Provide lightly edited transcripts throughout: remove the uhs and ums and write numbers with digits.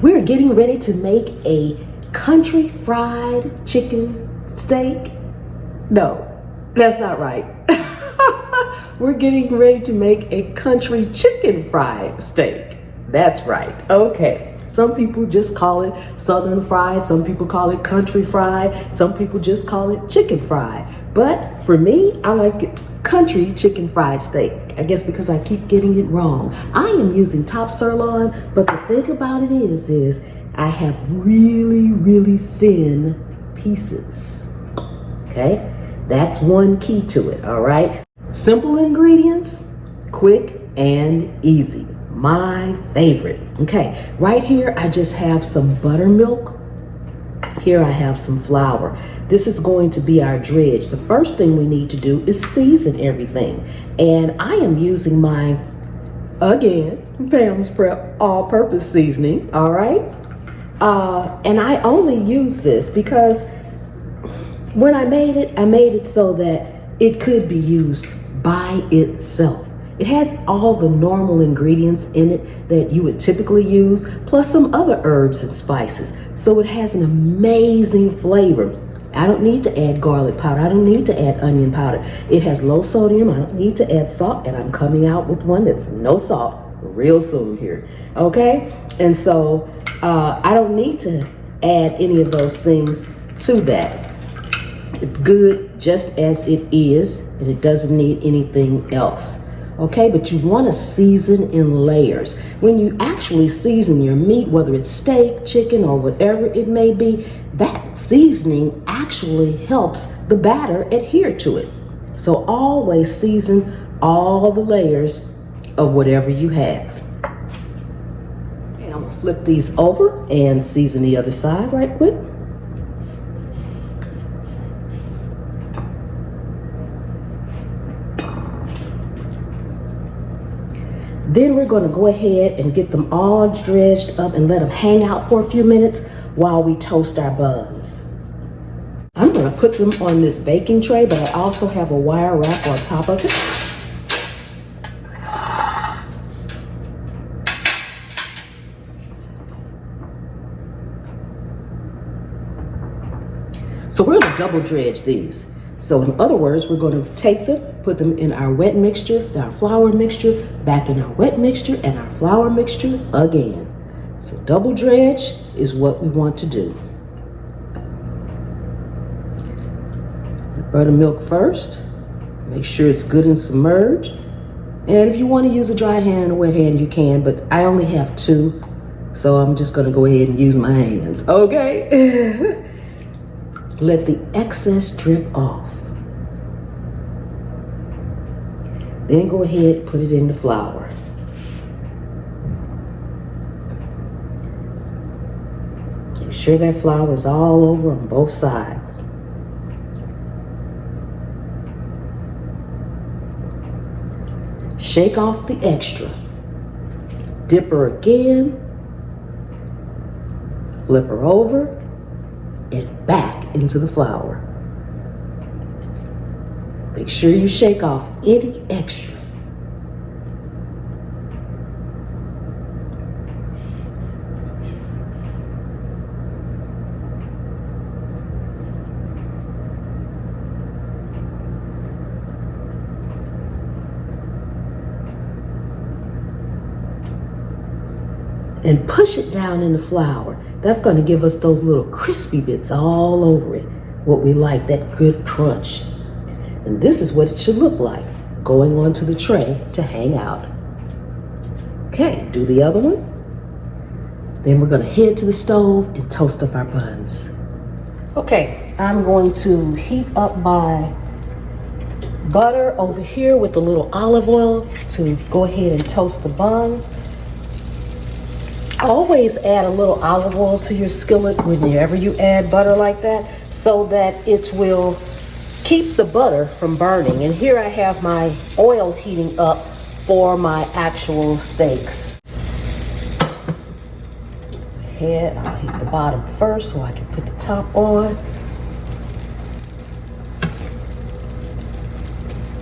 We're getting ready to make a country fried chicken steak. No, that's not right. We're getting ready to make a country chicken fried steak. That's right. Okay. Some people just call it southern fried. Some people call it country fried. Some people just call it chicken fried. But for me, I like it country chicken fried steak. I guess because I keep getting it wrong. I am using top sirloin, but the thing about it is I have really, really thin pieces. Okay? That's one key to it, all right? Simple ingredients, quick and easy. My favorite. Okay, right here I just have some buttermilk. Here I have some flour. This is going to be our dredge. The first thing we need to do is season everything. And I am using my, again, Pam's Prep all-purpose seasoning, all right? And I only use this because when I made it so that it could be used by itself. It has all the normal ingredients in it that you would typically use, plus some other herbs and spices. So it has an amazing flavor. I don't need to add garlic powder. I don't need to add onion powder. It has low sodium. I don't need to add salt, and I'm coming out with one that's no salt real soon here. Okay? And so I don't need to add any of those things to that. It's good just as it is, and it doesn't need anything else. Okay, but you want to season in layers. When you actually season your meat, whether it's steak, chicken, or whatever it may be, that seasoning actually helps the batter adhere to it. So always season all the layers of whatever you have. And I'm gonna flip these over and season the other side right quick. Then we're going to go ahead and get them all dredged up and let them hang out for a few minutes while we toast our buns. I'm going to put them on this baking tray, but I also have a wire wrap on top of it. So we're going to double dredge these. So in other words, we're going to take them, put them in our wet mixture, our flour mixture, back in our wet mixture, and our flour mixture again. So double dredge is what we want to do. Buttermilk first. Make sure it's good and submerged. And if you want to use a dry hand and a wet hand, you can, but I only have two, so I'm just going to go ahead and use my hands, okay? Let the excess drip off. Then go ahead, put it in the flour. Make sure that flour is all over on both sides. Shake off the extra. Dip her again. Flip her over. And back into the flour. Make sure you shake off any extra. And push it down in the flour. That's going to give us those little crispy bits all over it. What we like, that good crunch. And this is what it should look like, going onto the tray to hang out. Okay, do the other one. Then we're going to head to the stove and toast up our buns. Okay, I'm going to heat up my butter over here with a little olive oil to go ahead and toast the buns. Always add a little olive oil to your skillet whenever you add butter like that, so that it will keep the butter from burning. And here I have my oil heating up for my actual steaks. I'll heat the bottom first so I can put the top on.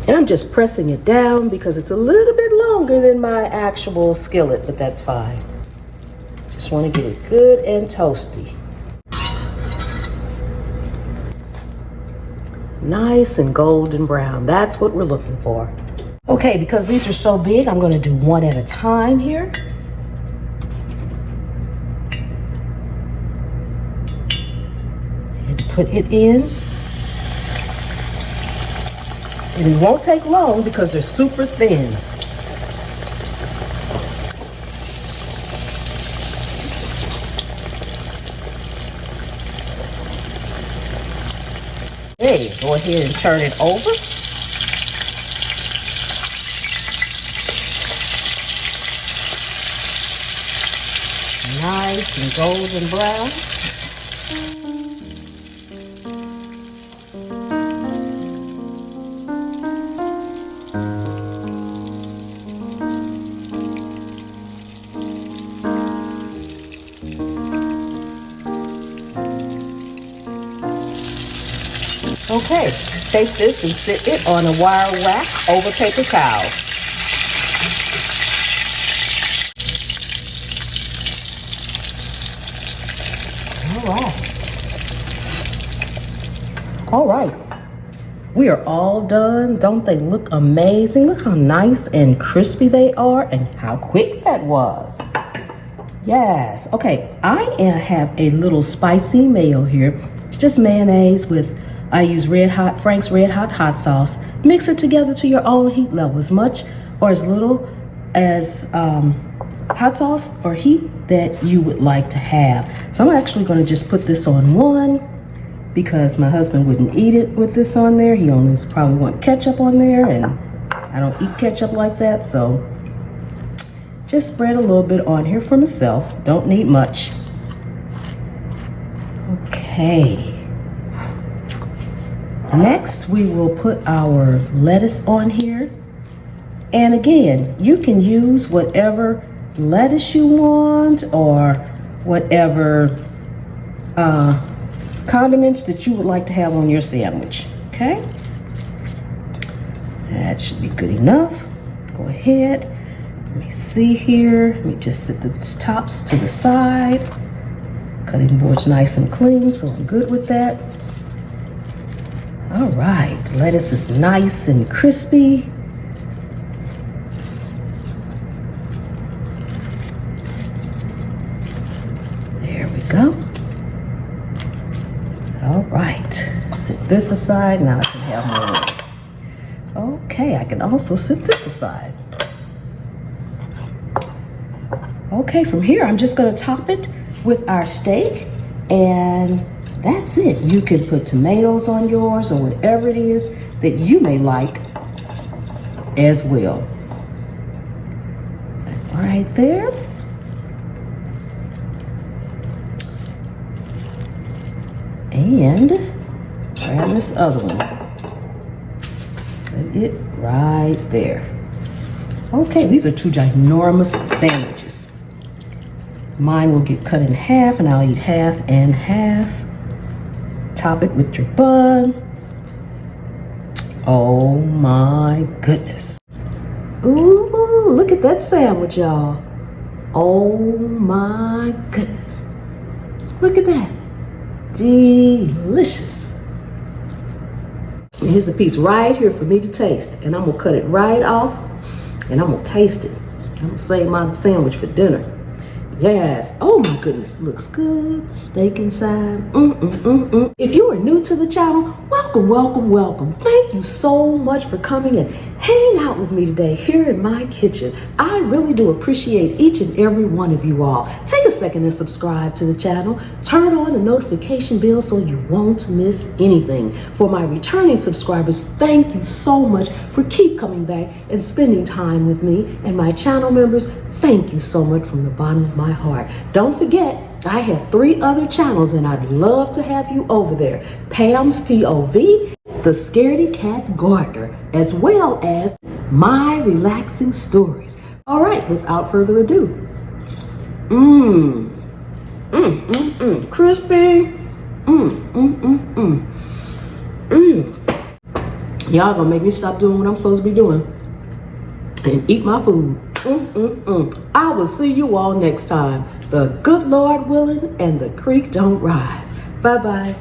And I'm just pressing it down because it's a little bit longer than my actual skillet, but that's fine. Just want to get it good and toasty. Nice and golden brown. That's what we're looking for. Okay, because these are so big, I'm going to do one at a time here. And put it in. And it won't take long because they're super thin. Okay, go ahead and turn it over. Nice and golden brown. Okay, take this and sit it on a wire rack over paper towel. All right, we are all done. Don't they look amazing? Look how nice and crispy they are and how quick that was. Yes, okay, I have a little spicy mayo here. It's just mayonnaise with, I use Frank's Red Hot hot sauce. Mix it together to your own heat level, as much or as little as hot sauce or heat that you would like to have. So I'm actually going to just put this on one because my husband wouldn't eat it with this on there. He only probably want ketchup on there, and I don't eat ketchup like that, so just spread a little bit on here for myself. Don't need much. Okay. Next, we will put our lettuce on here. And again, you can use whatever lettuce you want or whatever condiments that you would like to have on your sandwich. Okay? That should be good enough. Go ahead. Let me see here. Let me just set the tops to the side. Cutting board's nice and clean, so I'm good with that. All right, lettuce is nice and crispy. There we go. All right, set this aside. Now I can have more. Okay, I can also set this aside. Okay, from here, I'm just gonna top it with our steak, and that's it. You can put tomatoes on yours or whatever it is that you may like as well. Right there. And grab this other one. Put it right there. Okay, these are two ginormous sandwiches. Mine will get cut in half, and I'll eat half and half. Top it with your bun. Oh my goodness. Ooh, look at that sandwich, y'all. Oh my goodness. Look at that. Delicious. And here's a piece right here for me to taste. And I'm gonna cut it right off and I'm gonna taste it. I'm gonna save my sandwich for dinner. Yes. Oh my goodness. Looks good. Steak inside. If you are new to the channel, welcome, welcome, welcome. Thank you so much for coming and hanging out with me today here in my kitchen. I really do appreciate each and every one of you all. Take a second and subscribe to the channel. Turn on the notification bell so you won't miss anything. For my returning subscribers, thank you so much for keep coming back and spending time with me. And my channel members, thank you so much from the bottom of my heart. Don't forget, I have 3 other channels and I'd love to have you over there. Pam's POV, The Scaredy Cat Gardener, as well as My Relaxing Stories. All right, without further ado. Crispy. Y'all gonna make me stop doing what I'm supposed to be doing and eat my food. I will see you all next time. The good Lord willing and the creek don't rise. Bye-bye.